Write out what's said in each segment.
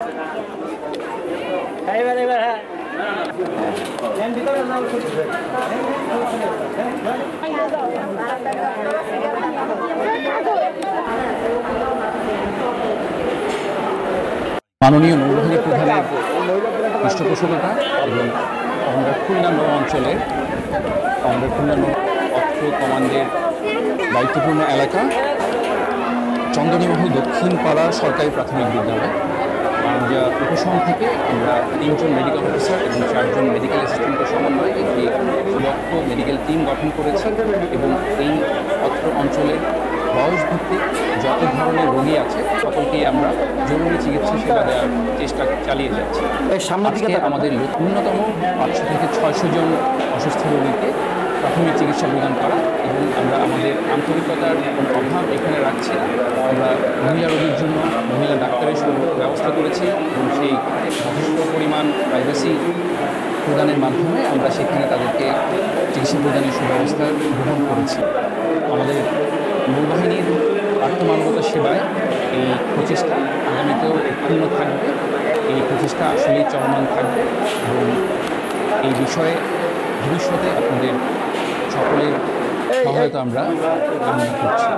মাননীয় নৌবাহিনী প্রধানের পৃষ্ঠপোষকতা এবং আমাদের খুলনা নৌ অঞ্চলের আমাদের খুলনা নৌ অস্ত্র কমান্ডের দায়িত্বপূর্ণ এলাকা চন্দনীমহল দক্ষিণ পাড়া সরকারি প্রাথমিক বিদ্যালয় যা উপশম থেকে আমরা 3 জন মেডিকেল অফিসার এবং 4 জন মেডিকেল অ্যাসিস্ট্যান্টের সমন্বয়ে একটি সুদক্ষ মেডিকেল টিম গঠন করেছি এবং এই অত্র অঞ্চলের বয়সভিত্তিক যত ধরনের রোগী আছে সকলকেই আমরা জরুরি চিকিৎসা সেবা দেওয়ার চেষ্টা চালিয়ে যাচ্ছি। আজকে আমাদের ন্যূনতম 500 থেকে 600 জন অসুস্থ রোগীকে প্রাথমিক চিকিৎসা প্রদান করা এবং আমরা আমাদের আন্তরিকতার কোনো অভাব এখানে রাখছি না। আমরা মহিলা রোগীর জন্য মহিলা ডাক্তারের ব্যবস্থা করেছি এবং সেই যথেষ্ট পরিমাণ প্রাইভেসি প্রদানের মাধ্যমে আমরা সেখানে তাদেরকে চিকিৎসা প্রদানের সুব্যবস্থা গ্রহণ করেছি। আমাদের নৌবাহিনীর আত্মমানবতা সেবায় এই প্রচেষ্টা আগামীতেও উৎপন্ন থাকবে। এই প্রচেষ্টা আসলেই চলমান থাকবে এবং এই বিষয়ে ভবিষ্যতে আপনাদের সকলের সহায়তা আমরা কামনা করছি।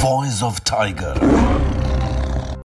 Voice of Tiger.